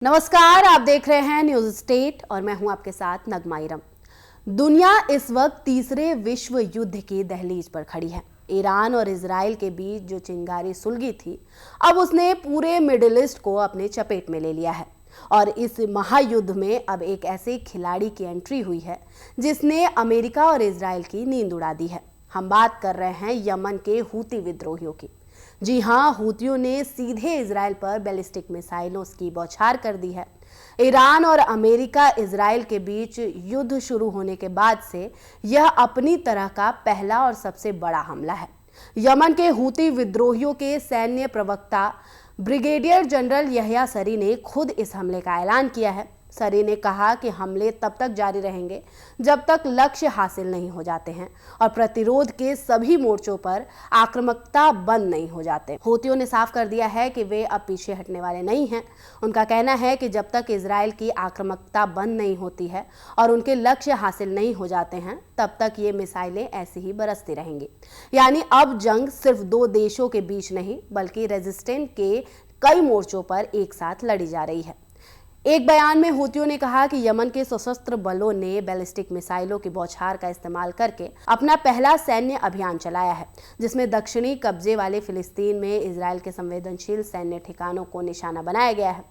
नमस्कार, आप देख रहे हैं न्यूज स्टेट और मैं हूं आपके साथ नगमा इरम। दुनिया इस वक्त तीसरे विश्व युद्ध की दहलीज पर खड़ी है। ईरान और इजराइल के बीच जो चिंगारी सुलगी थी, अब उसने पूरे मिडिल ईस्ट को अपने चपेट में ले लिया है। और इस महायुद्ध में अब एक ऐसे खिलाड़ी की एंट्री हुई है जिसने अमेरिका और इजराइल की नींद उड़ा दी है। हम बात कर रहे हैं यमन के हूती विद्रोहियों की। जी हां, हूतियों ने सीधे इजराइल पर बैलिस्टिक मिसाइलों की बौछार कर दी है। ईरान और अमेरिका इजराइल के बीच युद्ध शुरू होने के बाद से यह अपनी तरह का पहला और सबसे बड़ा हमला है। यमन के हूती विद्रोहियों के सैन्य प्रवक्ता ब्रिगेडियर जनरल यहया सरी ने खुद इस हमले का ऐलान किया है। सरी ने कहा कि हमले तब तक जारी रहेंगे जब तक लक्ष्य हासिल नहीं हो जाते हैं और प्रतिरोध के सभी मोर्चों पर आक्रामकता बंद नहीं हो जाते। हूतियों ने साफ कर दिया है कि वे अब पीछे हटने वाले नहीं हैं। उनका कहना है कि जब तक इजराइल की आक्रामकता बंद नहीं होती है और उनके लक्ष्य हासिल नहीं हो जाते हैं, तब तक ये मिसाइलें ऐसी ही बरसती रहेंगी। यानी अब जंग सिर्फ दो देशों के बीच नहीं, बल्कि रेजिस्टेंस के कई मोर्चों पर एक साथ लड़ी जा रही है। एक बयान में हूतियों ने कहा कि यमन के सशस्त्र बलों ने बैलिस्टिक मिसाइलों की बौछार का इस्तेमाल करके अपना पहला सैन्य अभियान चलाया है, जिसमें दक्षिणी कब्जे वाले फिलिस्तीन में इजराइल के संवेदनशील सैन्य ठिकानों को निशाना बनाया गया है।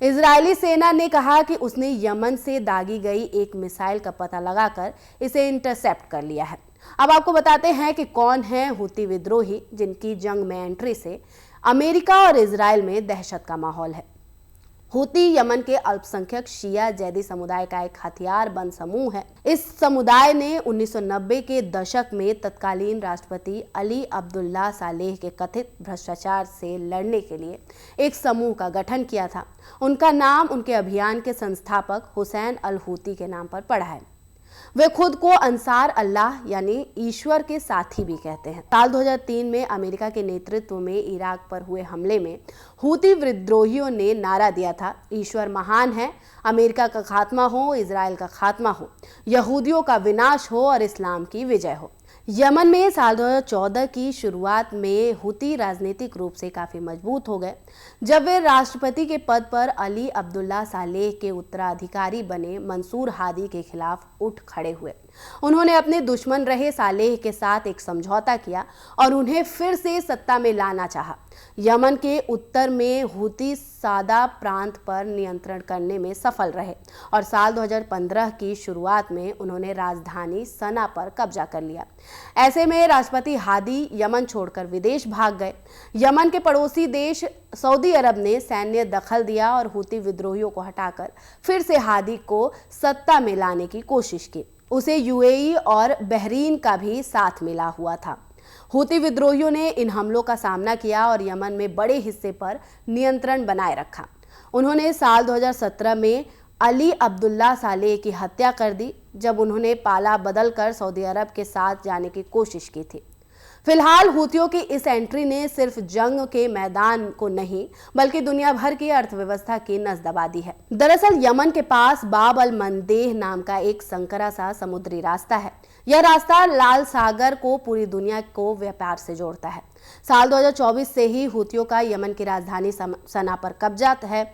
इजरायली सेना ने कहा कि उसने यमन से दागी गई एक मिसाइल का पता लगाकर इसे इंटरसेप्ट कर लिया है। अब आपको बताते हैं कि कौन है हूती विद्रोही जिनकी जंग में एंट्री से अमेरिका और इजराइल में दहशत का माहौल है। हूती यमन के अल्पसंख्यक शिया जैदी समुदाय का एक हथियारबंद समूह है। इस समुदाय ने 1990 के दशक में तत्कालीन राष्ट्रपति अली अब्दुल्ला सालेह के कथित भ्रष्टाचार से लड़ने के लिए एक समूह का गठन किया था। उनका नाम उनके अभियान के संस्थापक हुसैन अल हूती के नाम पर पड़ा है। वे खुद को अंसार अल्लाह यानी ईश्वर के साथी भी कहते हैं। साल 2003 में अमेरिका के नेतृत्व में इराक पर हुए हमले में हूती विद्रोहियों ने नारा दिया था, ईश्वर महान है, अमेरिका का खात्मा हो, इजराइल का खात्मा हो, यहूदियों का विनाश हो और इस्लाम की विजय हो। यमन में साल 2014 की शुरुआत में हूती राजनीतिक रूप से काफी मजबूत हो गए जब वे राष्ट्रपति के पद पर अली अब्दुल्ला सालेह के उत्तराधिकारी बने मंसूर हादी के खिलाफ उठ खड़े हुए। उन्होंने अपने दुश्मन रहे सालेह के साथ एक समझौता किया और उन्हें फिर से सत्ता में लाना चाहा। यमन के उत्तर में हूती सादा प्रांत पर नियंत्रण करने में सफल रहे और साल 2015 की शुरुआत में उन्होंने राजधानी सना पर कब्जा कर लिया। ऐसे में राष्ट्रपति हादी यमन छोड़कर विदेश भाग गए। यमन के पड़ोसी देश सऊदी अरब ने सैन्य दखल दिया और हूती विद्रोहियों को हटाकर फिर से हादी को सत्ता में लाने की कोशिश की। उसे यूएई और बहरीन का भी साथ मिला हुआ था। हूती विद्रोहियों ने इन हमलों का सामना किया और यमन में बड़े हिस्से पर नियंत्रण बनाए रखा। उन्होंने साल 2017 में अली अब्दुल्ला सालेह की हत्या कर दी जब उन्होंने पाला बदलकर सऊदी अरब के साथ जाने की कोशिश की थी। फिलहाल हूतियों की इस एंट्री ने सिर्फ जंग के मैदान को नहीं, बल्कि दुनिया भर की अर्थव्यवस्था की नस दबा दी है। दरअसल यमन के पास बाब अल मंदेह नाम का एक संकरा सा समुद्री रास्ता है। यह रास्ता लाल सागर को पूरी दुनिया को व्यापार से जोड़ता है। साल 2024 से ही हूतियों का यमन की राजधानी सना पर कब्जा है।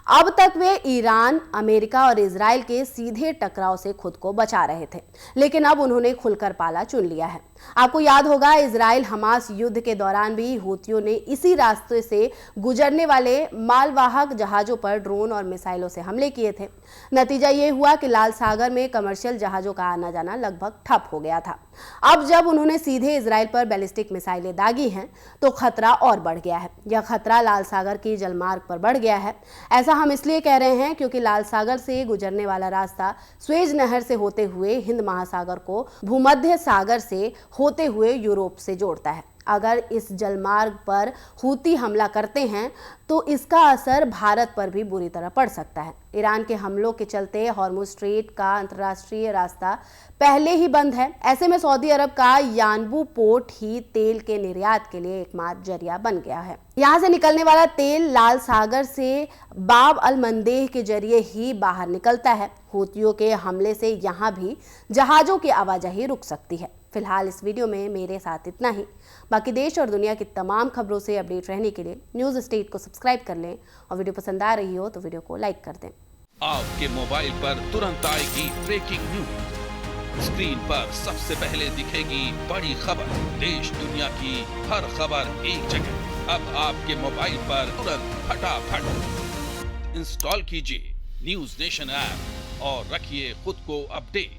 अब तक वे ईरान, अमेरिका और इजराइल के सीधे टकराव से खुद को बचा रहे थे, लेकिन अब उन्होंने खुलकर पाला चुन लिया है। आपको याद होगा, इजराइल हमास युद्ध के दौरान भी हूतियों ने इसी रास्ते से गुजरने वाले मालवाहक जहाजों पर ड्रोन और मिसाइलों से हमले किए थे। नतीजा ये हुआ कि लाल सागर में कमर्शियल जहाजों का आना जाना लगभग ठप हो गया था। अब जब उन्होंने सीधे इजराइल पर बैलिस्टिक मिसाइलें दागी हैं, तो खतरा और बढ़ गया है। यह खतरा लाल सागर की जलमार्ग पर बढ़ गया है। ऐसा हम इसलिए कह रहे हैं क्योंकि लाल सागर से गुजरने वाला रास्ता स्वेज नहर से होते हुए हिंद महासागर को भूमध्य सागर से होते हुए यूरोप से जोड़ता है। अगर इस जलमार्ग पर हूती हमला करते हैं तो इसका असर भारत पर भी बुरी तरह पड़ सकता है। ईरान के हमलों के चलते हॉर्मुज स्ट्रेट का अंतर्राष्ट्रीय रास्ता पहले ही बंद है। ऐसे में सऊदी अरब का यानबू पोर्ट ही तेल के निर्यात के लिए एकमात्र जरिया बन गया है। यहाँ से निकलने वाला तेल लाल सागर से बाब अल मंदेह के जरिए ही बाहर निकलता है। हूतियों के हमले से यहाँ भी जहाजों की आवाजाही रुक सकती है। फिलहाल इस वीडियो में मेरे साथ इतना ही। बाकी देश और दुनिया की तमाम खबरों से अपडेट रहने के लिए न्यूज़ स्टेट को सब्सक्राइब कर लें और वीडियो पसंद आ रही हो तो वीडियो को लाइक कर दें। आपके मोबाइल पर तुरंत आएगी ब्रेकिंग न्यूज। स्क्रीन पर सबसे पहले दिखेगी बड़ी खबर। देश दुनिया की हर खबर एक जगह। अब आपके मोबाइल पर तुरंत फटाफट इंस्टॉल कीजिए न्यूज़ नेशन ऐप और रखिए खुद को अपडेट।